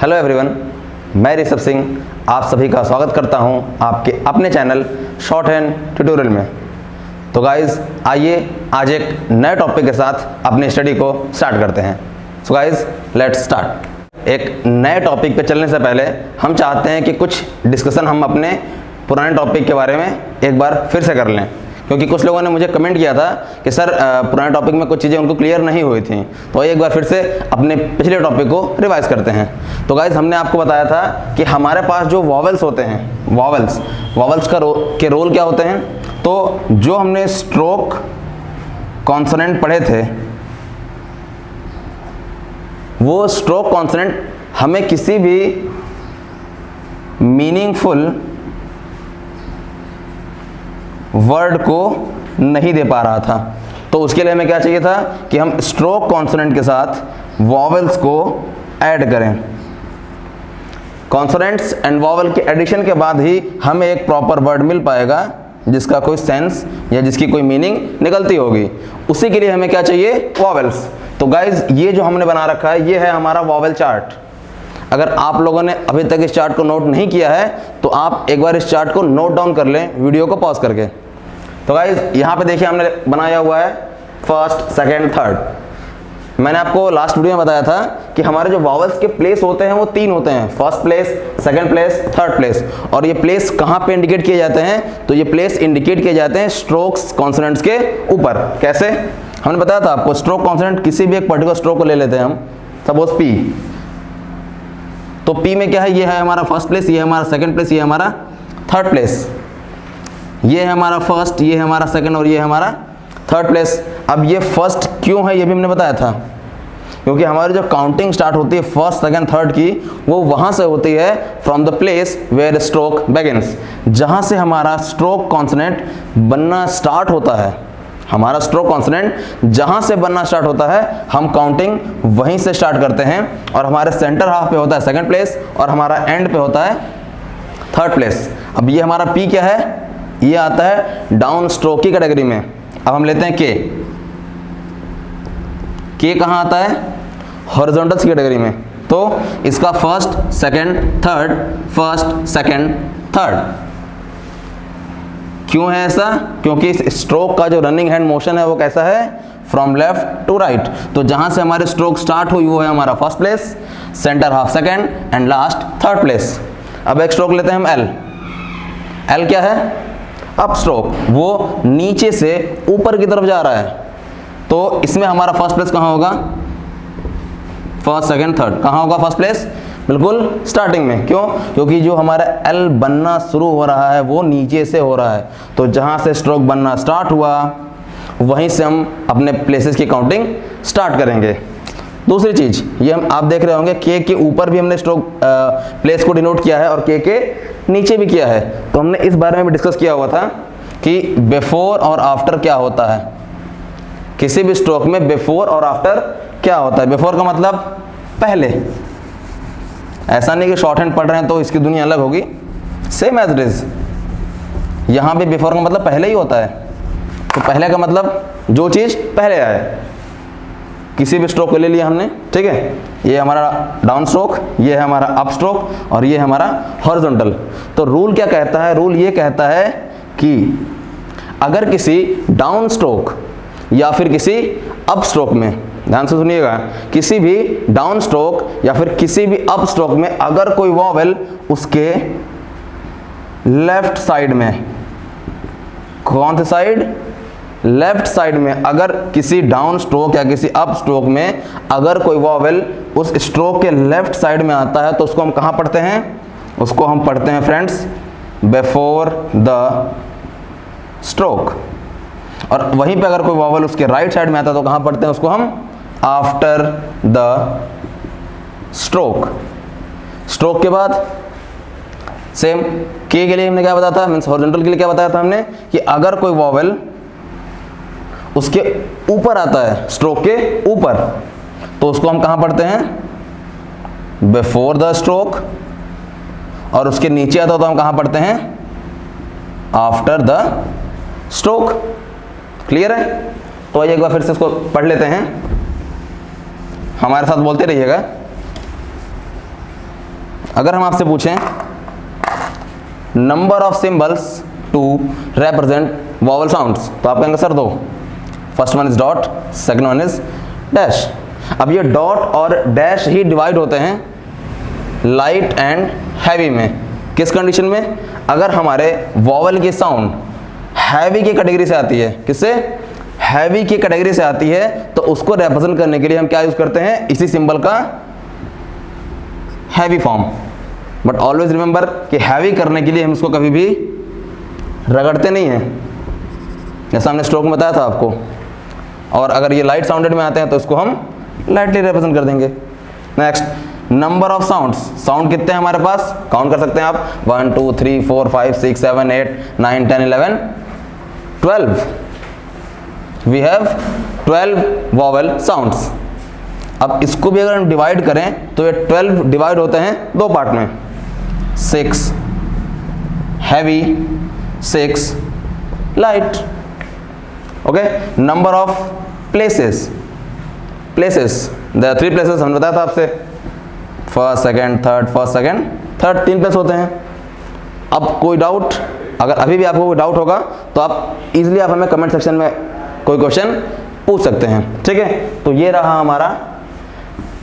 Hello everyone, मैं ऋषभ सिंह आप सभी का स्वागत करता हूं आपके अपने चैनल शॉर्ट हैंड ट्यूटोरियल में। तो गाइज आइए आज एक नए टॉपिक के साथ अपनी स्टडी को स्टार्ट करते हैं। So guys let's start. एक नए टॉपिक पे चलने से पहले हम चाहते हैं कि कुछ डिस्कशन हम अपने पुराने टॉपिक के बारे में एक बार फिर से कर लें, क्योंकि कुछ लोगों ने मुझे कमेंट किया था कि सर पुराने टॉपिक में कुछ चीज़ें उनको क्लियर नहीं हुई थी, तो एक बार फिर से अपने पिछले टॉपिक को रिवाइज करते हैं। तो गाइज हमने आपको बताया था कि हमारे पास जो वॉवेल्स होते हैं, वॉवेल्स के रोल क्या होते हैं। तो जो हमने स्ट्रोक कॉन्सोनेंट पढ़े थे, वो स्ट्रोक कॉन्सोनेंट हमें किसी भी मीनिंगफुल वर्ड को नहीं दे पा रहा था। तो उसके लिए हमें क्या चाहिए था कि हम स्ट्रोक कॉन्सोनेंट के साथ वॉवेल्स को ऐड करें। कॉन्सोनेंट्स एंड वॉवेल के एडिशन के बाद ही हमें एक प्रॉपर वर्ड मिल पाएगा जिसका कोई सेंस या जिसकी कोई मीनिंग निकलती होगी। उसी के लिए हमें क्या चाहिए, वॉवेल्स। तो गाइज ये जो हमने बना रखा है ये है हमारा वॉवेल चार्ट। अगर आप लोगों ने अभी तक इस चार्ट को नोट नहीं किया है तो आप एक बार इस चार्ट को नोट डाउन कर लें वीडियो को पॉज करके। तो गाइज यहाँ पे देखिए हमने बनाया हुआ है फर्स्ट, सेकंड, थर्ड। मैंने आपको लास्ट वीडियो में बताया था कि हमारे जो वॉवेल्स के प्लेस होते हैं वो 3 होते हैं, first place, second place, third place. और ये प्लेस कहाँ पे इंडिकेट किए जाते हैं, तो ये प्लेस इंडिकेट किए जाते हैं स्ट्रोक्स कॉन्सोनेंट्स के ऊपर। कैसे, हमने बताया था आपको, स्ट्रोक कॉन्सोनेंट किसी भी एक पर्टिकुलर स्ट्रोक को ले लेते हैं हम, सपोज पी। तो पी में क्या है, ये है हमारा फर्स्ट प्लेस, ये है हमारा सेकंड प्लेस, ये है हमारा थर्ड प्लेस। ये है हमारा फर्स्ट, ये है हमारा सेकंड और ये है हमारा थर्ड प्लेस। अब ये फर्स्ट क्यों है ये भी हमने बताया था, क्योंकि हमारी जो काउंटिंग स्टार्ट होती है फर्स्ट, सेकंड, थर्ड की, वो वहां से होती है from the place where stroke begins, जहां से हमारा स्ट्रोक कॉन्सोनेंट बनना स्टार्ट होता है। हमारा स्ट्रोक कॉन्सोनेंट जहां से बनना स्टार्ट होता है हम काउंटिंग वहीं से स्टार्ट करते हैं। और हमारे सेंटर हाफ पे होता है सेकंड प्लेस और हमारा एंड पे होता है थर्ड प्लेस। अब ये हमारा पी क्या है, ये आता है डाउन स्ट्रोक की कैटेगरी में। अब हम लेते हैं के कहां आता है, हॉरिजॉन्टल्स की कैटेगरी में। तो इसका first, second, third, first, second, third. क्यों है ऐसा, क्योंकि इस स्ट्रोक का जो रनिंग हैंड मोशन है वो कैसा है, फ्रॉम लेफ्ट टू राइट। तो जहां से हमारी स्ट्रोक स्टार्ट हुई वो है हमारा first place, centre half second and last third place. अब एक स्ट्रोक लेते हैं हम एल। एल क्या है, अप स्ट्रोक, वो नीचे से ऊपर की तरफ जा रहा है। तो इसमें हमारा फर्स्ट प्लेस कहां होगा, फर्स्ट, सेकंड, थर्ड। कहां होगा फर्स्ट प्लेस, बिल्कुल स्टार्टिंग में। क्यों, क्योंकि जो हमारा एल बनना शुरू हो रहा है वो नीचे से हो रहा है। तो जहां से स्ट्रोक बनना स्टार्ट हुआ वहीं से हम अपने प्लेसेस की काउंटिंग स्टार्ट करेंगे। दूसरी चीज, ये हम आप देख रहे होंगे के ऊपर भी हमने स्ट्रोक प्लेस को डिनोट किया है और के नीचे भी किया है। तो हमने इस बारे में भी डिस्कस किया हुआ था कि बिफोर और आफ्टर क्या होता है। किसी भी स्ट्रोक में बिफोर और आफ्टर क्या होता है। बिफोर का मतलब पहले, ऐसा नहीं कि शॉर्ट हैंड पढ़ रहे हैं तो इसकी दुनिया अलग होगी, सेम एज इट इज। यहां भी बिफोर का मतलब पहले ही होता है। तो पहले का मतलब जो चीज पहले आए। किसी भी स्ट्रोक को ले लिया हमने, ठीक है। ये हमारा डाउन स्ट्रोक, ये है हमारा अप स्ट्रोक और ये है हमारा हॉरिजॉन्टल। तो रूल क्या कहता है, रूल ये कहता है कि अगर किसी डाउन स्ट्रोक या फिर किसी अप स्ट्रोक में, ध्यान से सुनिएगा, किसी भी डाउन स्ट्रोक या फिर किसी भी अप स्ट्रोक में अगर कोई वॉवेल उसके लेफ्ट साइड में, कौन सी साइड, लेफ्ट साइड में, अगर किसी डाउन स्ट्रोक या किसी अप स्ट्रोक में अगर कोई वॉवेल उस स्ट्रोक के लेफ्ट साइड में आता है तो उसको हम कहां पढ़ते हैं, उसको हम पढ़ते हैं फ्रेंड्स बिफोर द स्ट्रोक। और वहीं पे अगर कोई वॉवेल उसके राइट साइड में आता है तो कहां पढ़ते हैं उसको हम, आफ्टर द स्ट्रोक। स्ट्रोक के बाद सेम के लिए हमने क्या बताया था, मींस हॉरिजॉन्टल के लिए क्या बताया था हमने, कि अगर कोई वॉवेल उसके ऊपर आता है, स्ट्रोक के ऊपर, तो उसको हम कहां पढ़ते हैं, बिफोर द स्ट्रोक। और उसके नीचे आता है तो हम कहां पढ़ते हैं, आफ्टर द स्ट्रोक। क्लियर है। तो आइए एक बार फिर से इसको पढ़ लेते हैं, हमारे साथ बोलते रहिएगा। अगर हम आपसे पूछें number of symbols to represent vowel sounds, तो आप कहेंगे सर दो, first one is dot, second one is dash. अब ये डॉट और डैश ही डिवाइड होते हैं लाइट एंड हैवी में। किस कंडीशन में? अगर हमारे वॉवल की साउंड हैवी की कैटेगरी से आती है, किससे? हैवी की कैटेगरी से आती है, तो उसको रिप्रेजेंट करने के लिए हम क्या यूज करते हैं? इसी सिंबल का heavy form. But always remember कि हैवी करने के लिए हम इसको कभी भी रगड़ते नहीं हैं, जैसा हमने स्ट्रोक में बताया था आपको। और अगर ये लाइट साउंडेड में आते हैं तो इसको हम लाइटली रिप्रेजेंट कर देंगे। Next, number of sounds, sound कितने हैं हमारे पास? काउंट कर सकते हैं आप, 1 2 3 4 5 6 7 8 9 10 11 12। We have 12 vowel sounds. अब इसको भी अगर हम डिवाइड करें तो ये 12 डिवाइड होते हैं दो पार्ट में, 6 heavy, 6 light. Okay, number of places, there are 3 places, हमने बताया था आपसे, first second third, first second third, 3 place होते हैं। अब कोई डाउट, अगर अभी भी आपको कोई डाउट होगा तो आप इजीली आप हमें कमेंट सेक्शन में कोई क्वेश्चन पूछ सकते हैं, ठीक है। तो ये रहा हमारा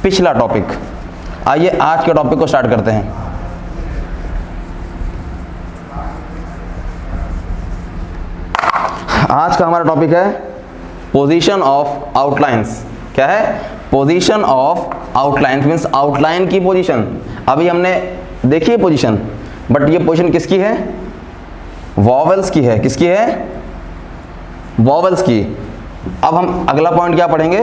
पिछला टॉपिक। आइए आज के टॉपिक को स्टार्ट करते हैं। आज का हमारा टॉपिक है पोजीशन ऑफ आउटलाइंस। क्या है? Position of outlines means outline की पोजीशन। अभी हमने देखी है पोजीशन, बट ये पोजीशन किसकी है? वॉवल्स की है। किसकी है? वॉवल्स की। अब हम अगला पॉइंट क्या पढ़ेंगे?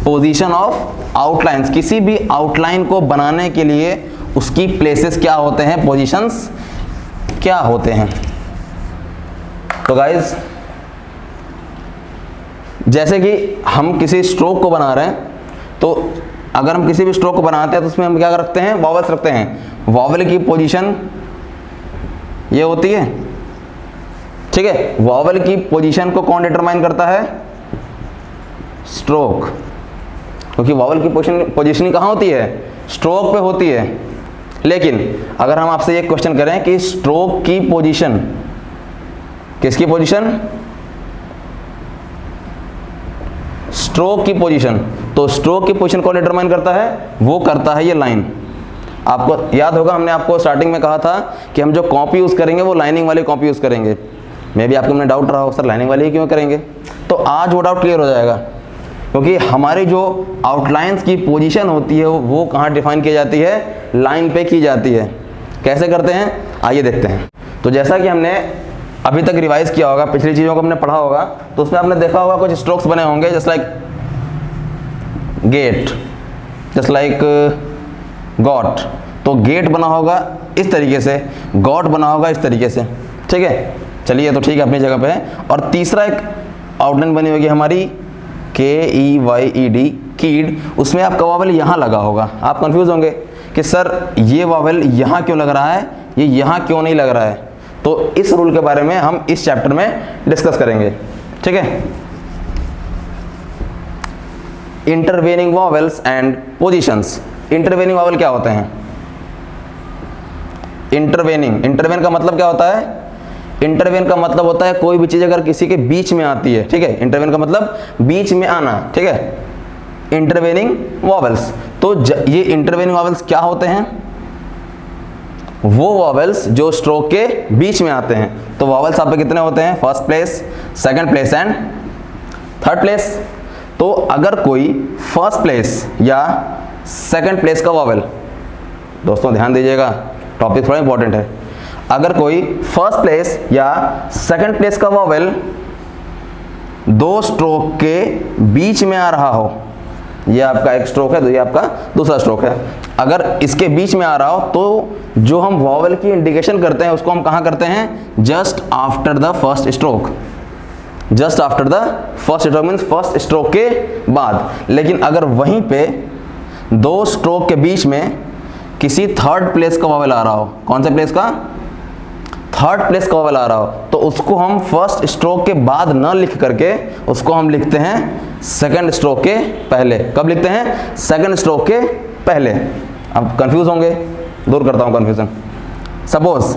Position of outlines. किसी भी आउटलाइन को बनाने के लिए उसकी प्लेसेस क्या होते हैं, पोजीशंस क्या होते हैं। तो गाइज, जैसे कि हम किसी स्ट्रोक को बना रहे हैं, तो अगर हम किसी भी स्ट्रोक को बनाते हैं तो उसमें हम क्या रखते हैं? वॉवल्स रखते हैं। वॉवल की पोजीशन ये होती है, ठीक है। वॉवल की पोजीशन को कौन डिटरमाइन करता है? स्ट्रोक। क्योंकि वॉवल की पोजीशनिंग कहाँ होती है? स्ट्रोक पे होती है। लेकिन अगर हम आपसे एक क्वेश्चन करें कि स्ट्रोक की पोजीशन, किसकी पोजीशन? स्ट्रोक की पोजीशन। तो स्ट्रोक की पोजीशन कौन डिटरमाइन करता है? वो करता है ये लाइन। आपको याद होगा हमने आपको स्टार्टिंग में कहा था कि हम जो कॉपी यूज करेंगे वो लाइनिंग वाली कॉपी यूज करेंगे। मे भी आपको डाउट रहा हो सर लाइनिंग वाली ही क्यों करेंगे, तो आज वो डाउट क्लियर हो जाएगा। क्योंकि हमारी जो आउटलाइंस की पोजीशन होती है वो कहाँ डिफाइन की जाती है? लाइन पे की जाती है। कैसे करते हैं आइए देखते हैं। तो जैसा कि हमने अभी तक रिवाइज किया होगा, पिछली चीज़ों को हमने पढ़ा होगा, तो उसमें आपने देखा होगा कुछ स्ट्रोक्स बने होंगे, just like get, just like got. तो गेट बना होगा इस तरीके से, गॉट बना होगा इस तरीके से, ठीक है। चलिए तो ठीक है, अपनी जगह पे है। और तीसरा एक आउटलाइन बनी होगी हमारी KEYED, कीड। उसमें आपका वॉवल यहाँ लगा होगा। आप कंफ्यूज होंगे कि सर ये वॉवल यहाँ क्यों लग रहा है, ये यहाँ क्यों नहीं लग रहा है। तो इस रूल के बारे में हम इस चैप्टर में डिस्कस करेंगे, ठीक है। Intervening vowels and positions. Intervening vowel क्या होते हैं? इंटरवेन का मतलब क्या होता है? इंटरवेन का मतलब होता है कोई भी चीज अगर किसी के बीच में आती है, ठीक है। इंटरवेन का मतलब बीच में आना, ठीक है। Intervening vowels. तो ये इंटरवेनिंग वॉवेल्स क्या होते हैं? वो वॉवेल्स जो स्ट्रोक के बीच में आते हैं। तो वॉवेल्स आप पे कितने होते हैं? First place, second place and third place. तो अगर कोई फर्स्ट प्लेस या सेकंड प्लेस का वॉवेल, दोस्तों ध्यान दीजिएगा टॉपिक थोड़ा इंपॉर्टेंट है, अगर कोई फर्स्ट प्लेस या सेकंड प्लेस का वॉवेल दो स्ट्रोक के बीच में आ रहा हो, ये आपका एक स्ट्रोक है तो ये आपका दूसरा स्ट्रोक है, अगर इसके बीच में आ रहा हो तो जो हम वॉवेल की इंडिकेशन करते हैं उसको हम कहाँ करते हैं? Just after the first stroke. Just after the first stroke means first stroke के बाद। लेकिन अगर वहीं पे दो स्ट्रोक के बीच में किसी थर्ड प्लेस का वॉवेल आ रहा हो, कौन से प्लेस का? थर्ड प्लेस का वॉवेल आ रहा हो, तो उसको हम फर्स्ट स्ट्रोक के बाद न लिख करके उसको हम लिखते हैं सेकंड स्ट्रोक के पहले। कब लिखते हैं? सेकंड स्ट्रोक के पहले। अब कंफ्यूज होंगे, दूर करता हूँ कन्फ्यूजन। सपोज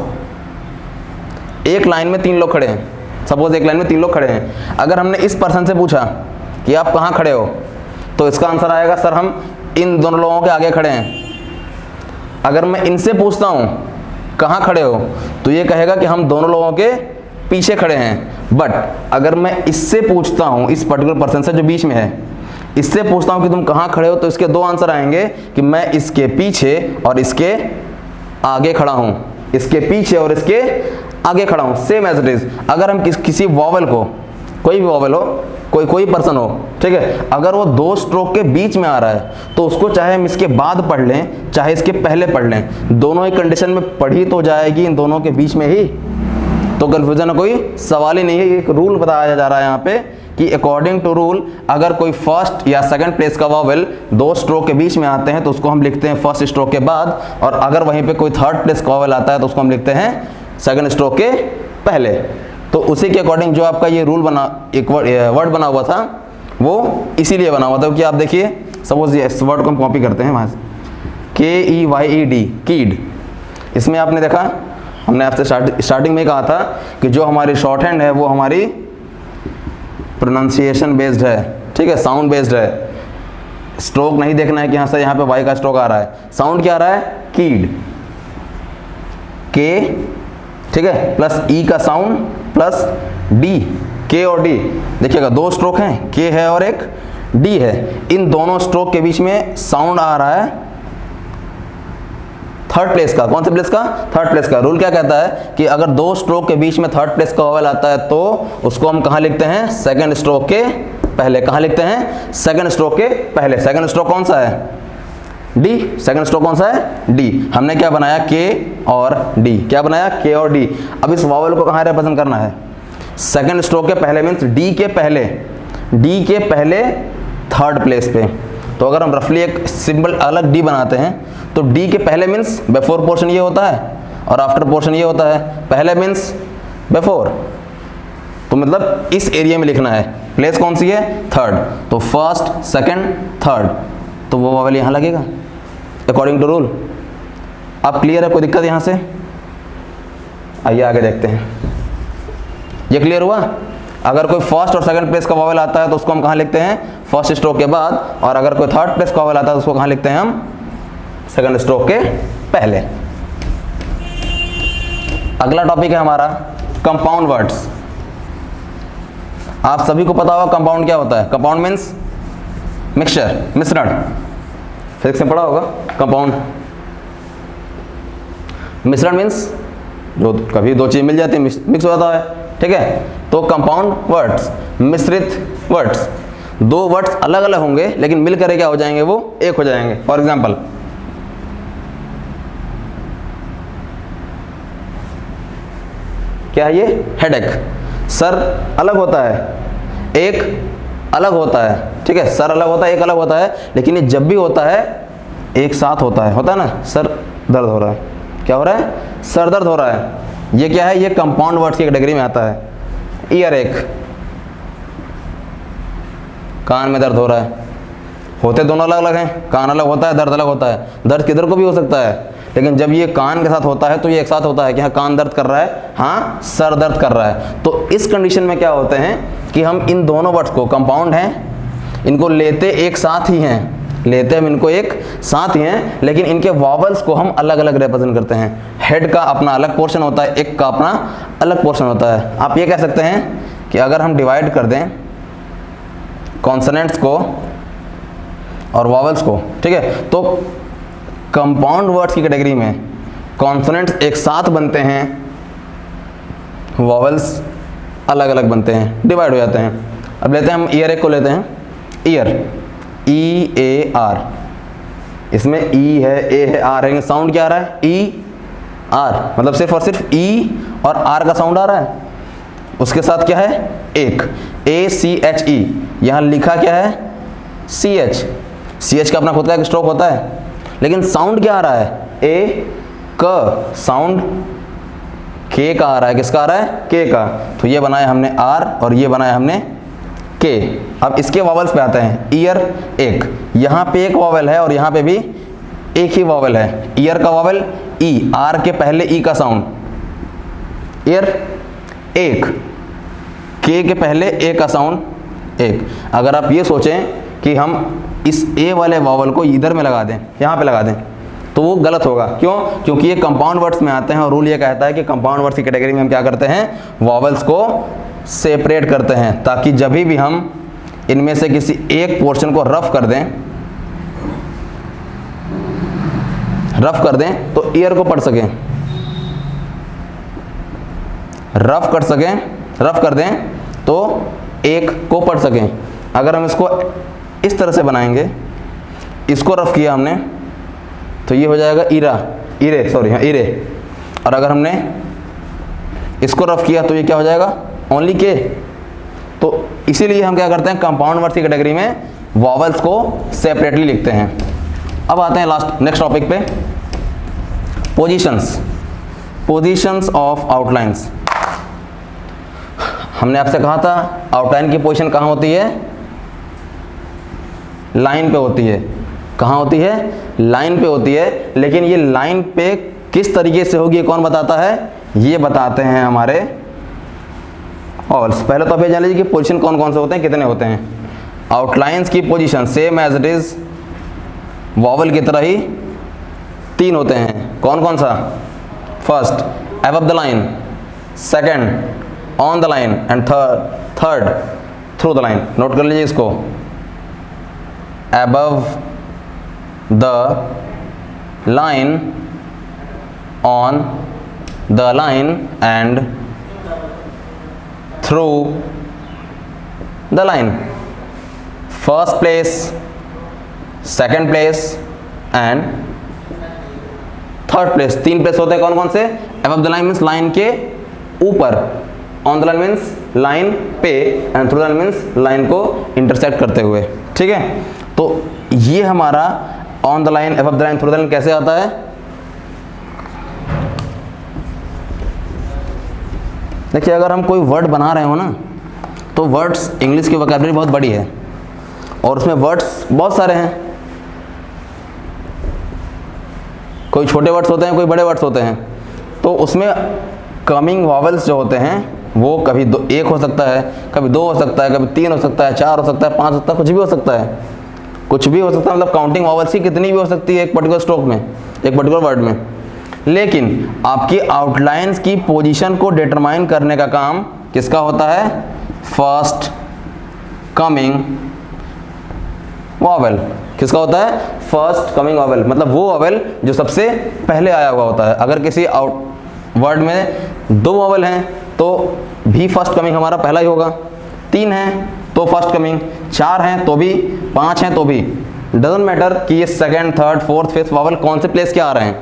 एक लाइन में 3 लोग खड़े हैं, सपोज एक लाइन में 3 लोग खड़े हैं। अगर हमने इस पर्सन से पूछा कि आप कहाँ खड़े हो, तो इसका आंसर आएगा सर हम इन दोनों लोगों के आगे खड़े हैं। अगर मैं इनसे पूछता हूँ कहाँ खड़े हो, तो ये कहेगा कि हम दोनों लोगों के पीछे खड़े हैं। बट अगर मैं इससे पूछता हूँ, इस पर्टिकुलर पर्सन से जो बीच में है, इससे पूछता हूँ कि तुम कहाँ खड़े हो, तो इसके 2 आंसर आएंगे कि मैं इसके पीछे और इसके आगे खड़ा हूँ, इसके पीछे और इसके आगे खड़ा हूँ, सेम एज इट इज। अगर हम किसी वॉवेल को, कोई भी वॉवेल हो, कोई पर्सन हो, ठीक है, अगर वो 2 स्ट्रोक के बीच में आ रहा है, तो उसको चाहे हम इसके बाद पढ़ लें चाहे इसके पहले पढ़ लें, दोनों ही कंडीशन में पढ़ी तो जाएगी इन दोनों के बीच में ही। तो कन्फ्यूजन का कोई सवाल ही नहीं है। एक रूल बताया जा रहा है यहाँ पे कि अकॉर्डिंग टू रूल अगर कोई फर्स्ट या सेकंड प्लेस का वॉवेल 2 स्ट्रोक के बीच में आते हैं तो उसको हम लिखते हैं फर्स्ट स्ट्रोक के बाद, और अगर वहीं पे कोई थर्ड प्लेस का वॉवेल आता है तो उसको हम लिखते हैं सेकंड स्ट्रोक के पहले। तो उसी के अकॉर्डिंग जो आपका ये रूल बना, एक वर्ड बना हुआ था, वो इसीलिए बना हुआ था क्योंकि आप देखिए, सपोज इस वर्ड को हम कॉपी करते हैं वहाँ से, KEYED, कीड। इसमें आपने देखा, हमने आपसे स्टार्टिंग में कहा था कि जो हमारी शॉर्ट हैंड है वो हमारी प्रोनाउंसिएशन बेस्ड है, ठीक है, साउंड बेस्ड है। स्ट्रोक नहीं देखना है कि हाँ सर यहाँ पे वाई का स्ट्रोक आ रहा है, साउंड क्या आ रहा है, कीड, के, ठीक है, प्लस ई का साउंड प्लस डी, के और डी। देखिएगा 2 स्ट्रोक हैं, के है और एक डी है, इन दोनों स्ट्रोक के बीच में साउंड आ रहा है थर्ड प्लेस का। कौन से प्लेस का, थर्ड प्लेस का। रूल क्या कहता है कि अगर 2 स्ट्रोक के बीच में थर्ड प्लेस का वॉवेल आता है तो उसको हम कहाँ लिखते हैं, सेकंड स्ट्रोक के पहले। कहाँ लिखते हैं, सेकंड स्ट्रोक के पहले। सेकंड स्ट्रोक कौन सा है, डी। सेकंड स्ट्रोक कौन सा है, डी। हमने क्या बनाया, के और डी। क्या बनाया, के और डी। अब इस वॉवेल को कहाँ रिप्रेजेंट करना है, सेकंड स्ट्रोक के पहले, मीन्स डी के पहले, डी के पहले थर्ड प्लेस पे। तो अगर हम रफली एक सिंबल अलग डी बनाते हैं तो डी के पहले मीन्स बिफोर पोर्शन ये होता है और आफ्टर पोर्शन ये होता है। पहले मीन्स बिफोर, तो मतलब इस एरिया में लिखना है। प्लेस कौन सी है, थर्ड। तो फर्स्ट, सेकंड, थर्ड, तो वो वॉवेल यहाँ लगेगा अकॉर्डिंग टू रूल। अब क्लियर है, कोई दिक्कत यहाँ से? आइए आगे देखते हैं। ये क्लियर हुआ? अगर कोई फर्स्ट और सेकंड प्लेस का वॉवेल आता है तो उसको हम कहाँ लिखते हैं, फर्स्ट स्ट्रोक के बाद, और अगर कोई थर्ड प्लेस का वॉवेल आता है तो उसको कहाँ लिखते हैं हम, सेकंड स्ट्रोक के पहले। अगला टॉपिक है हमारा कंपाउंड वर्ड्स। आप सभी को पता होगा कंपाउंड क्या होता है। कंपाउंड मीन्स मिक्सचर, मिश्रण। फिजिक्स में पढ़ा होगा कंपाउंड। मिश्रण मीन्स जो कभी 2 चीज मिल जाती है, मिक्स हो जाता है, ठीक है। तो कंपाउंड वर्ड्स, मिश्रित वर्ड्स। 2 वर्ड्स अलग अलग होंगे लेकिन मिलकर क्या हो जाएंगे, वो एक हो जाएंगे। फॉर एग्जाम्पल, क्या है ये, हेडेक। सर अलग होता है, एक अलग होता है, ठीक है, सर अलग होता है, एक अलग होता है, लेकिन ये जब भी होता है एक साथ होता है ना। सर दर्द हो रहा है, क्या हो रहा है, सर दर्द हो रहा है। ये क्या है, ये कंपाउंड वर्ड्स की कैटेगरी में आता है। ईयर एक, कान में दर्द हो रहा है। होते दोनों अलग अलग हैं, कान अलग होता है, दर्द अलग होता है। दर्द किधर को भी हो सकता है, लेकिन जब ये कान के साथ होता है तो ये एक साथ होता है कि हाँ कान दर्द कर रहा है, हाँ सर दर्द कर रहा है। तो इस कंडीशन में क्या होते हैं कि हम इन दोनों वर्ड्स को, कंपाउंड हैं, इनको लेते एक साथ ही हैं, लेते हम इनको एक साथ ही हैं, लेकिन इनके वॉवल्स को हम अलग अलग रिप्रेजेंट करते हैं। हेड का अपना अलग पोर्शन होता है, एक का अपना अलग पोर्शन होता है। आप ये कह सकते हैं कि अगर हम डिवाइड कर दें कॉन्सोनेंट्स को और वॉवल्स को, ठीक है, तो कंपाउंड वर्ड्स की कैटेगरी में कॉन्सोनेंट्स एक साथ बनते हैं, वॉवल्स अलग अलग बनते हैं, डिवाइड हो जाते हैं। अब लेते हैं हम ईयर एक को लेते हैं। ईयर, EAR, इसमें E है, A है, R है, साउंड क्या आ रहा है, ER, मतलब सिर्फ और सिर्फ E और R का साउंड आ रहा है। उसके साथ क्या है, एक, ACHE, यहाँ लिखा क्या है, CH का अपना खुद का एक स्ट्रोक होता है, लेकिन साउंड क्या आ रहा है, A, क, साउंड K का आ रहा है। किसका आ रहा है, K का। तो ये बनाया हमने R और ये बनाया हमने K। अब इसके वॉवल्स पे आते हैं। ईयर एक, यहाँ पे एक वॉवल है और यहाँ पे भी एक ही वॉवल है, ईयर का वॉवल ई, आर के पहले ई का साउंड, ईयर एक, के पहले ए का साउंड एक। अगर आप ये सोचें कि हम इस ए वाले वॉवल को इधर में लगा दें, यहाँ पे लगा दें, तो वो गलत होगा। क्यों? क्योंकि ये कंपाउंड वर्ड्स में आते हैं और रूल ये कहता है कि कंपाउंड वर्ड्स की कैटेगरी में हम क्या करते हैं, वॉवल्स को सेपरेट करते हैं, ताकि जब भी हम इनमें से किसी एक पोर्शन को रफ कर दें तो ईयर को पढ़ सकें, रफ कर दें तो एक को पढ़ सकें। अगर हम इसको इस तरह से बनाएंगे, इसको रफ किया हमने तो ये हो जाएगा इरे। और अगर हमने इसको रफ किया तो ये क्या हो जाएगा, ओनली के। तो इसीलिए हम क्या करते हैं, कंपाउंड वर्ड्स की कैटेगरी में वॉवल्स को सेपरेटली लिखते हैं। अब आते हैं नेक्स्ट टॉपिक पे, पोजीशंस ऑफ आउटलाइंस। हमने आपसे कहा था आउटलाइन की पोजीशन कहाँ होती है, लाइन पे होती है। कहाँ होती है, लाइन पे होती है। लेकिन ये लाइन पे किस तरीके से होगी, कौन बताता है, ये बताते हैं हमारे वॉवल्स। पहले तो आप ये जान लीजिए कि पोजीशन कौन कौन से होते हैं, कितने होते हैं। आउटलाइंस की position same as it is vowel की तरह ही 3 होते हैं। कौन कौन सा, first above the line, second on the line and third through the line. Note कर लीजिए इसको, above the line, on the line and through the line. First place, second place and third place। 3 place होते हैं। कौन कौन से, above the line means line के ऊपर, on the line means line पे and through the line means line को intersect करते हुए। ठीक है, तो ये हमारा on the line, above the line, through the line कैसे आता है। देखिए, अगर हम कोई वर्ड बना रहे हो ना, तो वर्ड्स, इंग्लिश की वोकैबुलरी बहुत बड़ी है और उसमें वर्ड्स बहुत सारे हैं। कोई छोटे वर्ड्स होते हैं, कोई बड़े वर्ड्स होते हैं। तो उसमें कमिंग वॉवल्स जो होते हैं वो कभी 1 हो सकता है, कभी 2 हो सकता है, कभी 3 हो सकता है, 4 हो सकता है, 5 हो सकता है, कुछ भी हो सकता है। कुछ भी हो सकता है, मतलब काउंटिंग वॉवल्स की कितनी भी हो सकती है एक पर्टिकुलर स्ट्रोक में, एक पर्टिकुलर वर्ड में। लेकिन आपकी आउटलाइंस की पोजीशन को डिटरमाइन करने का काम किसका होता है, फर्स्ट कमिंग वॉवल। किसका होता है, फर्स्ट कमिंग वॉवल, मतलब वो वॉवल जो सबसे पहले आया हुआ होता है। अगर किसी वर्ड में 2 वॉवल हैं तो भी फर्स्ट कमिंग हमारा पहला ही होगा, 3 हैं तो फर्स्ट कमिंग, 4 हैं तो भी, 5 हैं तो भी। डजंट मैटर कि ये second, third, fourth, fifth vowel कौन से प्लेस के आ रहे हैं,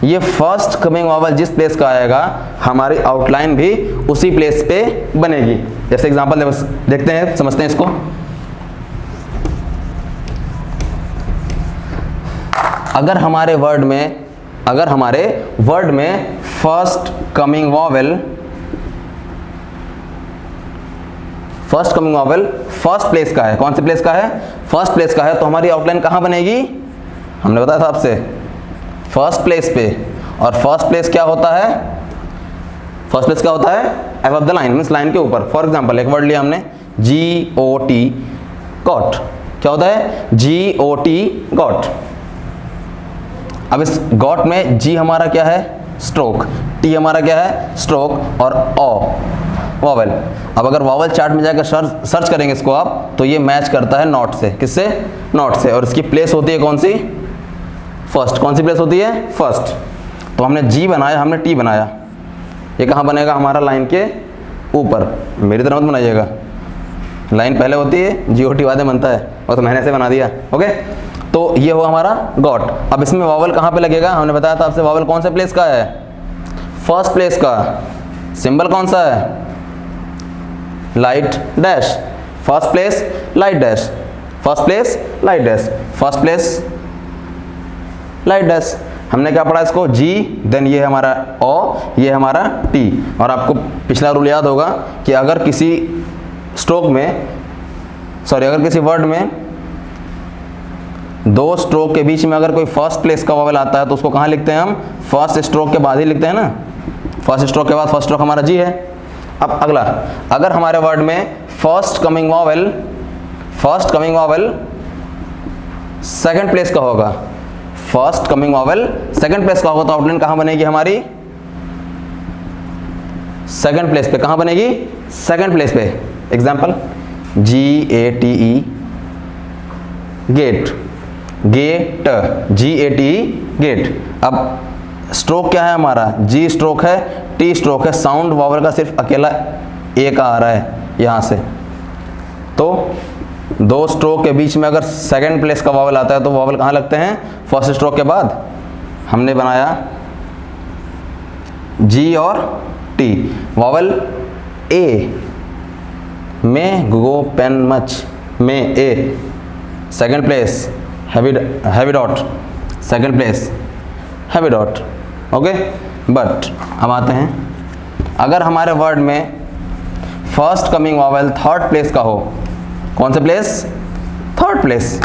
ये फर्स्ट कमिंग वॉवल जिस प्लेस का आएगा हमारी आउटलाइन भी उसी प्लेस पे बनेगी। जैसे एग्जांपल देखते हैं, समझते हैं इसको। अगर हमारे वर्ड में first coming vowel first place का है, कौन से प्लेस का है, फर्स्ट प्लेस का है, तो हमारी आउटलाइन कहाँ बनेगी, हमने बताया था आपसे, फर्स्ट प्लेस पे। और फर्स्ट प्लेस क्या होता है, above the line means line के ऊपर। फॉर एग्जांपल एक वर्ड लिया हमने, GOT, गॉट। क्या होता है, GOT, गॉट। अब इस गॉट में G हमारा क्या है, स्ट्रोक, T हमारा क्या है, स्ट्रोक, और O वॉवल। अब अगर वॉवल चार्ट में जाकर सर्च करेंगे इसको आप, तो ये मैच करता है नॉट से। किससे, नॉट से। और इसकी प्लेस होती है कौन सी, फर्स्ट। कौन सी प्लेस होती है, फर्स्ट। तो हमने G बनाया, हमने T बनाया, ये कहाँ बनेगा, हमारा लाइन के ऊपर। मेरी तरह मत बनाइएगा, लाइन पहले होती है, GOT बाद में बनता है, और तो मैंने ऐसे बना दिया। ओके, तो ये हुआ हमारा गॉट। अब इसमें वॉवल कहाँ पे लगेगा, हमने बताया था आपसे, वॉवल कौन से प्लेस का है, फर्स्ट प्लेस का। सिंबल कौन सा है, light dash. First place light dash, first place light dash, first place light dash. हमने क्या पढ़ा इसको, G, देन ये हमारा O, ये हमारा T। और आपको पिछला रूल याद होगा कि अगर किसी स्ट्रोक में, अगर किसी वर्ड में दो स्ट्रोक के बीच में अगर कोई फर्स्ट प्लेस का वॉवेल आता है तो उसको कहाँ लिखते हैं हम? फर्स्ट स्ट्रोक के बाद ही लिखते हैं ना। फर्स्ट स्ट्रोक के बाद फर्स्ट स्ट्रोक हमारा जी है। अब अगला, अगर हमारे वर्ड में first coming vowel second place का होगा, first coming vowel second place का होगा, तो आउटलाइन कहाँ बनेगी हमारी? सेकंड प्लेस पे। कहाँ बनेगी? सेकंड प्लेस पे। Example GATE, gate, gate, GATE, gate. अब स्ट्रोक क्या है हमारा? G स्ट्रोक है, T स्ट्रोक है, साउंड वॉवेल का सिर्फ अकेला A का आ रहा है यहाँ से। तो दो स्ट्रोक के बीच में अगर सेकंड प्लेस का वॉवेल आता है तो वॉवेल कहाँ लगते हैं? फर्स्ट स्ट्रोक के बाद। हमने बनाया G और T। वॉवेल A में गो पेन मच, में A second place, heavy dot, second place heavy dot. Okay, but हम आते हैं, अगर हमारे वर्ड में first coming vowel third place का हो, कौन से प्लेस? Third place.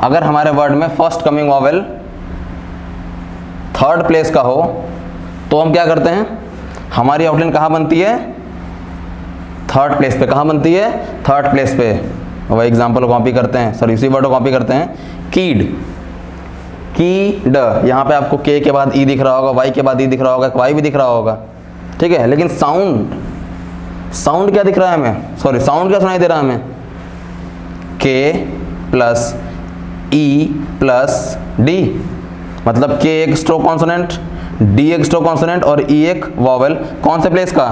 अगर हमारे वर्ड में first coming vowel third place का हो तो हम क्या करते हैं? हमारी आउटलाइन कहाँ बनती है? थर्ड प्लेस पे। कहाँ बनती है? थर्ड प्लेस पे। वही एग्जाम्पल कॉपी करते हैं, सॉरी इसी वर्ड को कॉपी करते हैं। कीड, कीड, यहाँ पे आपको के के बाद ई दिख रहा होगा, वाई के बाद ई दिख रहा होगा, वाई भी दिख रहा होगा, ठीक है। लेकिन साउंड क्या दिख रहा है हमें? सॉरी, साउंड क्या सुनाई दे रहा है हमें? के प्लस ई प्लस डी, मतलब के एक स्ट्रोक कॉन्सोनेंट, डी एक स्ट्रोक कॉन्सोनेंट और ई एक वॉवेल। कौन से प्लेस का?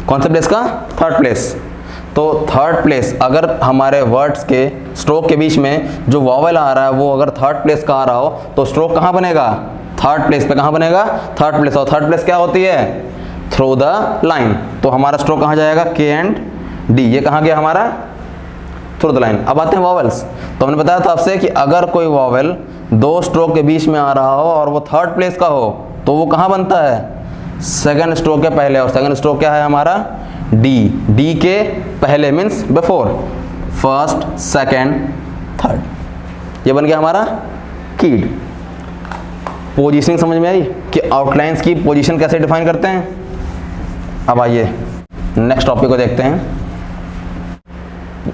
कौन से प्लेस का? Third place. तो थर्ड प्लेस, अगर हमारे वर्ड्स के स्ट्रोक के बीच में जो वॉवेल आ रहा है वो अगर थर्ड प्लेस का आ रहा हो तो स्ट्रोक कहाँ बनेगा? थर्ड प्लेस पे। कहाँ बनेगा? Third place. और थर्ड प्लेस क्या होती है? Through the line. तो हमारा स्ट्रोक कहाँ जाएगा? के एंड डी। ये कहाँ गया हमारा? Through the line. अब आते हैं वॉवेल्स। तो हमने बताया था आपसे कि अगर कोई वॉवेल दो स्ट्रोक के बीच में आ रहा हो और वो थर्ड प्लेस का हो तो वो कहाँ बनता है? सेकंड स्ट्रोक के पहले। और सेकंड स्ट्रोक क्या है हमारा? डी। डी के पहले means before, first, second, third. ये बन गया हमारा कीड। पोजीशनिंग समझ में आई कि आउटलाइंस की पोजीशन कैसे डिफाइन करते हैं। अब आइए नेक्स्ट टॉपिक को देखते हैं।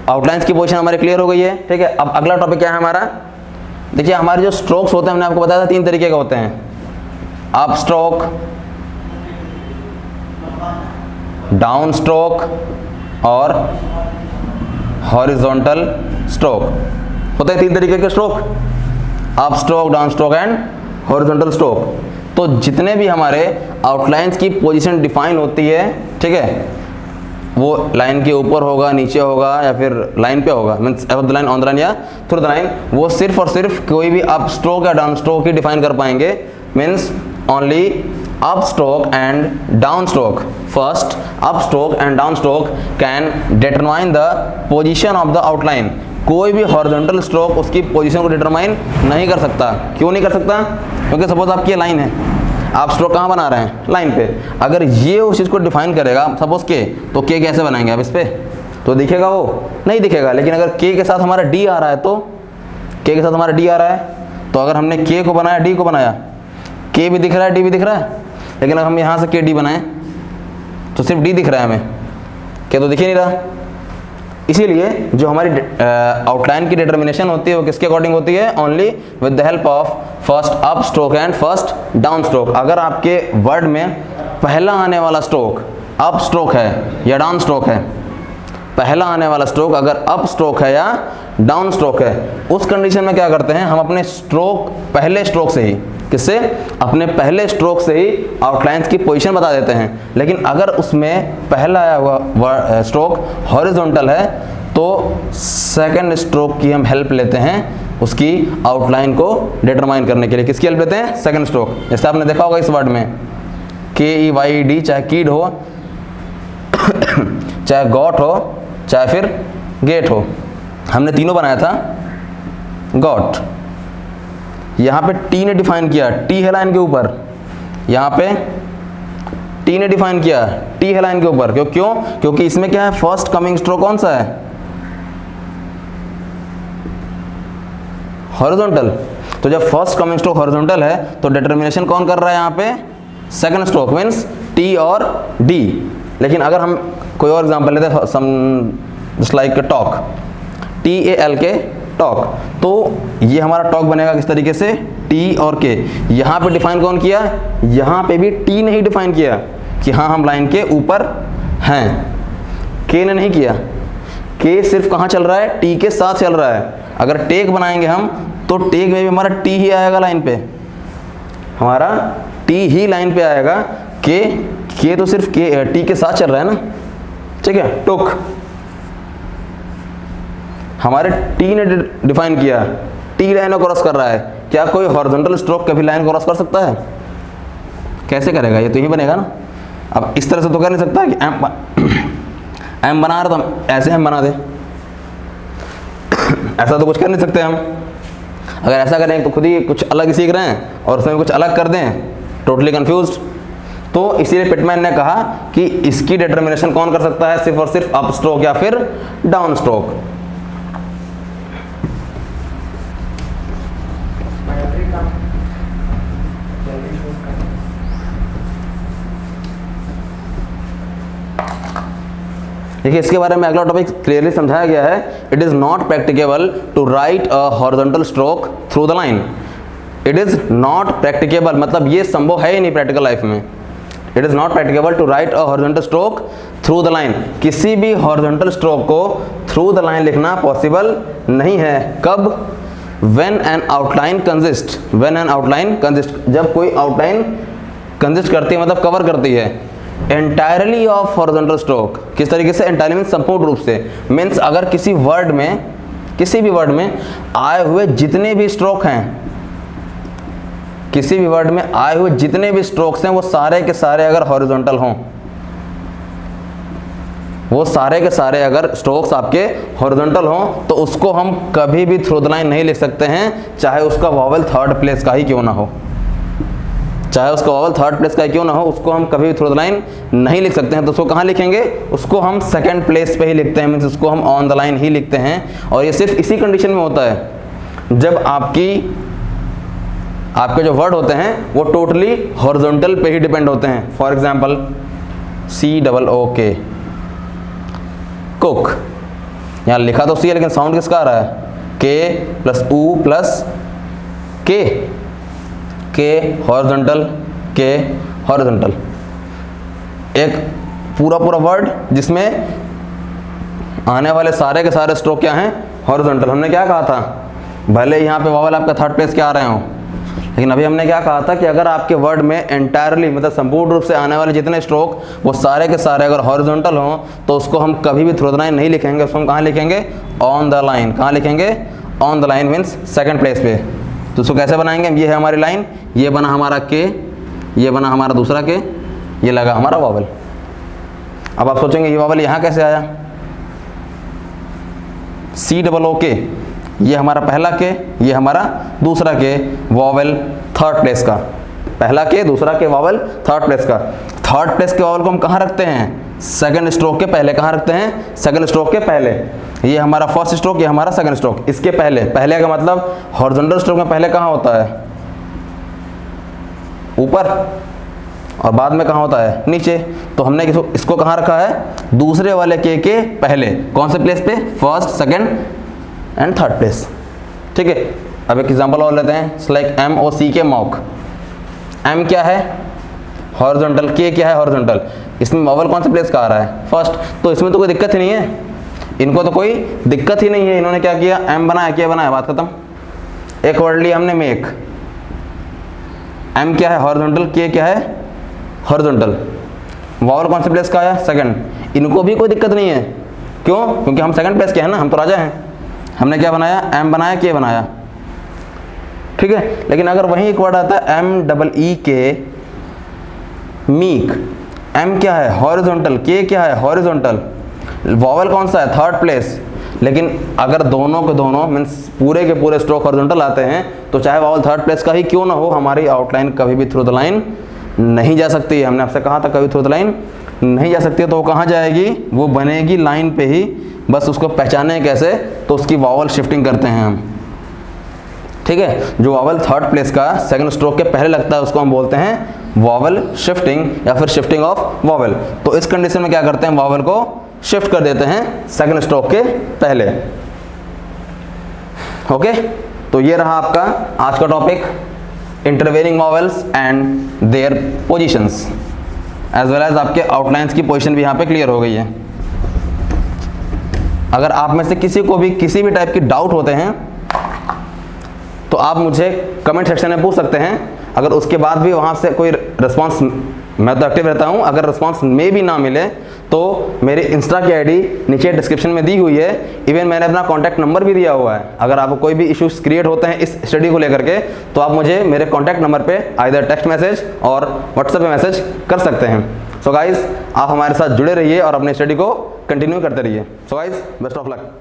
आउटलाइंस की पोजीशन हमारी क्लियर हो गई है, ठीक है। अब अगला टॉपिक क्या है हमारा? देखिए, हमारे जो स्ट्रोक्स होते हैं हमने आपको बताया था 3 तरीके के होते हैं। अप स्ट्रोक, डाउन स्ट्रोक और हॉरिजॉन्टल स्ट्रोक। होते हैं 3 तरीके के stroke, up stroke, down stroke and horizontal stroke. तो जितने भी हमारे आउटलाइंस की पोजीशन डिफाइन होती है, ठीक है, वो लाइन के ऊपर होगा, नीचे होगा या फिर लाइन पे होगा, means above the line, on the line या थ्रू द लाइन, वो सिर्फ और सिर्फ कोई भी अप स्ट्रोक या डाउन स्ट्रोक ही डिफाइन कर पाएंगे। Means only up stroke and down stroke, first up stroke and down stroke can determine the position of the outline। कोई भी horizontal stroke उसकी पोजीशन को डिटरमाइन नहीं कर सकता। क्यों नहीं कर सकता? क्योंकि सपोज आपकी लाइन है, आप स्ट्रोक कहाँ बना रहे हैं? लाइन पे। अगर ये उस चीज़ को डिफाइन करेगा, सपोज के, तो के कैसे बनाएंगे आप इस पे? तो दिखेगा वो? नहीं दिखेगा। लेकिन अगर के के साथ हमारा डी आ रहा है तो के के साथ हमारा डी आ रहा है, तो अगर हमने के को बनाया, डी को बनाया, के भी दिख रहा है, डी भी दिख रहा है। लेकिन अगर हम यहाँ से के डी बनाएं तो सिर्फ डी दिख रहा है हमें, के तो दिख ही नहीं रहा। इसीलिए जो हमारी आउटलाइन की डिटर्मिनेशन होती है वो किसके अकॉर्डिंग होती है? Only with the help of first up stroke and first down stroke. अगर आपके वर्ड में पहला आने वाला स्ट्रोक अप स्ट्रोक है या डाउन स्ट्रोक है, पहला आने वाला स्ट्रोक अगर अप स्ट्रोक है या डाउन स्ट्रोक है, उस कंडीशन में क्या करते हैं? हम अपने स्ट्रोक, पहले स्ट्रोक से ही, किससे? अपने पहले स्ट्रोक से ही आउटलाइंस की पोजीशन बता देते हैं। लेकिन अगर उसमें पहला आया हुआ स्ट्रोक हॉरिजॉन्टल है तो सेकंड स्ट्रोक की हम हेल्प लेते हैं उसकी आउटलाइन को डिटरमाइन करने के लिए। किसकी हेल्प लेते हैं? Second stroke. जैसे आपने देखा होगा इस वर्ड में KEYD, चाहे कीड हो, चाहे गॉट हो, चाहे फिर गेट हो, हमने तीनों बनाया था गॉट। यहाँ पे टी ने डिफाइन किया, टी है लाइन के ऊपर, यहाँ पे टी ने डिफाइन किया, टी है लाइन के ऊपर। क्यों? क्योंकि इसमें क्या है? फर्स्ट कमिंग स्ट्रोक कौन सा है? हॉरिजॉन्टल। तो जब फर्स्ट कमिंग स्ट्रोक हॉरिजॉन्टल है तो डिटर्मिनेशन कौन कर रहा है यहाँ पे, सेकंड स्ट्रोक मीन्स टी और डी। लेकिन अगर हम कोई और एग्जांपल लेते हैं, सम जस्ट लाइक टॉक, TAL के टॉक, तो ये हमारा टॉक बनेगा किस तरीके से, टी और के। यहाँ पे डिफाइन कौन किया, यहाँ पे भी टी ने ही डिफाइन किया कि हाँ हम लाइन के ऊपर हैं, के ने नहीं किया। के सिर्फ कहाँ चल रहा है, टी के साथ चल रहा है। अगर टेक बनाएंगे हम तो टेक में भी हमारा टी ही आएगा लाइन पे, हमारा टी ही लाइन पे आएगा। के तो सिर्फ के टी के साथ चल रहा है ना, ठीक है। टुक हमारे टी ने डिफाइन किया, टी लाइन क्रॉस कर रहा है। क्या कोई हॉरिजॉन्टल स्ट्रोक कभी लाइन क्रॉस कर सकता है, कैसे करेगा, ये तो ही बनेगा ना। अब इस तरह से तो कर नहीं सकता कि एम बना रहा तो हम ऐसे हम बना दें, ऐसा तो कुछ कर नहीं सकते हम। अगर ऐसा करें तो खुद ही कुछ अलग ही सीख रहे हैं और उसमें कुछ अलग कर दें, टोटली कंफ्यूज्ड। तो इसीलिए पिटमैन ने कहा कि इसकी डिटर्मिनेशन कौन कर सकता है, सिर्फ और सिर्फ अप स्ट्रोक या फिर डाउन स्ट्रोक। देखिए इसके बारे में अगला टॉपिक क्लियरली समझाया गया है। It is not practicable to write a horizontal stroke through the line. It is not practicable मतलब ये संभव है ही नहीं प्रैक्टिकल लाइफ में। It is not practicable to write a horizontal stroke through the line. किसी भी हॉरिजॉन्टल स्ट्रोक को थ्रू द लाइन लिखना पॉसिबल नहीं है। कब, when an outline consist, when an outline consist, जब कोई आउटलाइन कंसिस्ट करती है मतलब कवर करती है एंटायरली ऑफ हॉरिजॉन्टल स्ट्रोक। किस तरीके से, एंटायरली मीन्स संपूर्ण रूप से। मीन्स अगर किसी वर्ड में, किसी भी वर्ड में आए हुए जितने भी स्ट्रोक हैं, किसी भी वर्ड में आए हुए जितने भी स्ट्रोक्स हैं वो सारे के सारे अगर हॉरिजॉन्टल हों, वो सारे के सारे अगर स्ट्रोक्स आपके हॉरिजॉन्टल हों तो उसको हम कभी भी थ्रू द लाइन नहीं लिख सकते हैं, चाहे उसका वॉवल थर्ड प्लेस का ही क्यों ना हो, चाहे उसका वॉवल थर्ड प्लेस का क्यों ना हो, उसको हम कभी भी थ्रू द लाइन नहीं लिख सकते हैं। तो उसको कहाँ लिखेंगे, उसको हम सेकंड प्लेस पे ही लिखते हैं, मीन्स उसको हम ऑन द लाइन ही लिखते हैं। और ये सिर्फ इसी कंडीशन में होता है जब आपके जो वर्ड होते हैं वो टोटली हॉरिजॉन्टल पे ही डिपेंड होते हैं। फॉर एग्जाम्पल COOK, कुक, यहाँ लिखा तो सी है लेकिन साउंड किसका आ रहा है, के प्लस ऊ प्लस के हॉरिजॉन्टल, के हॉरिजॉन्टल। एक पूरा वर्ड जिसमें आने वाले सारे के सारे स्ट्रोक क्या हैं, हॉरिजॉन्टल। हमने क्या कहा था, भले यहाँ पे वॉवल आपका थर्ड प्लेस के आ रहे हो, लेकिन अभी हमने क्या कहा था कि अगर आपके वर्ड में एंटायरली मतलब संपूर्ण रूप से आने वाले जितने स्ट्रोक वो सारे के सारे अगर हॉरिजॉन्टल हों तो उसको हम कभी भी थ्रू द लाइन नहीं लिखेंगे, उसको हम कहाँ लिखेंगे, ऑन द लाइन। कहाँ लिखेंगे, on the line means second place पे। तो उसको कैसे बनाएंगे, ये है हमारी लाइन, ये बना हमारा के, ये बना हमारा दूसरा के, ये लगा हमारा वॉवल। अब आप सोचेंगे ये वॉवल यहाँ कैसे आया, COOK, ये हमारा पहला के, ये हमारा दूसरा के, वॉवल थर्ड प्लेस का, पहला के दूसरा के, वॉवल थर्ड प्लेस का। थर्ड प्लेस के वॉवल को हम कहाँ रखते हैं, सेकंड स्ट्रोक के पहले। कहाँ रखते हैं, सेकंड स्ट्रोक के पहले। ये हमारा फर्स्ट स्ट्रोक, ये हमारा सेकंड स्ट्रोक, इसके पहले। पहले का मतलब हॉरिजॉन्टल स्ट्रोक में पहले कहाँ होता है, ऊपर, और बाद में कहाँ होता है, नीचे। तो हमने इसको कहाँ रखा है, दूसरे वाले के पहले। कौन से प्लेस पे, first, second and third place. ठीक है, अब एक एग्जांपल और लेते हैं, लाइक MOCK, मॉक। M क्या है, हॉरिजॉन्टल, के क्या है, हॉरिजॉन्टल। इसमें वॉवल कौन से प्लेस का आ रहा है, फर्स्ट। तो इसमें तो कोई दिक्कत ही नहीं है, इनको तो कोई दिक्कत ही नहीं है। इन्होंने क्या किया, M बनाया, क्या बनाया, बात खत्म। एक वर्ड लिया हमने, मेक। M क्या है, हॉरिजॉन्टल, के क्या है, हॉरिजॉन्टल। वॉवल कौन से प्लेस का आया, सेकंड। इनको भी कोई दिक्कत नहीं है, क्यों, क्योंकि हम सेकंड प्लेस के हैं ना, हम तो राजा हैं। हमने क्या बनाया, M बनाया, के बनाया, ठीक है। लेकिन अगर वहीं एक वर्ड आता है MEEK, मीक। M क्या है, हॉरिजॉन्टल, के क्या है, हॉरिजॉन्टल। वॉवल कौन सा है, थर्ड प्लेस। लेकिन अगर दोनों के दोनों मीन्स पूरे के पूरे स्ट्रोक हॉरिजॉन्टल आते हैं तो चाहे वॉवल थर्ड प्लेस का ही क्यों ना हो, हमारी आउटलाइन कभी भी थ्रू द लाइन नहीं जा सकती है। हमने आपसे कहा था कभी थ्रू द लाइन नहीं जा सकती है। तो वो कहाँ जाएगी, वो बनेगी लाइन पे ही। बस उसको पहचाने कैसे, तो उसकी वॉवल शिफ्टिंग करते हैं हम। ठीक है। जो वॉवल थर्ड प्लेस का सेकंड स्ट्रोक के पहले लगता है उसको हम बोलते हैं वॉवल शिफ्टिंग या फिर शिफ्टिंग ऑफ वॉवल। तो इस कंडीशन में क्या करते हैं, वॉवल को शिफ्ट कर देते हैं सेकंड स्ट्रोक के पहले। ओके, तो ये रहा आपका आज का topic, intervening vowels and their positions, as well as आपके आउटलाइंस की पोजीशन भी यहाँ पे क्लियर हो गई है। अगर आप में से किसी को भी किसी भी टाइप की डाउट होते हैं तो आप मुझे कमेंट सेक्शन में पूछ सकते हैं। अगर उसके बाद भी वहाँ से कोई रिस्पांस, मैं तो एक्टिव रहता हूँ, अगर रिस्पांस में भी ना मिले तो मेरी इंस्टा की आईडी नीचे डिस्क्रिप्शन में दी हुई है। इवन मैंने अपना कॉन्टैक्ट नंबर भी दिया हुआ है। अगर आपको कोई भी इश्यूज क्रिएट होते हैं इस स्टडी को लेकर के तो आप मुझे मेरे कॉन्टैक्ट नंबर पे आइदर टेक्स्ट मैसेज और व्हाट्सएप पे मैसेज कर सकते हैं। सो गाइज, आप हमारे साथ जुड़े रहिए और अपनी स्टडी को कंटिन्यू करते रहिए। So guys, best of luck.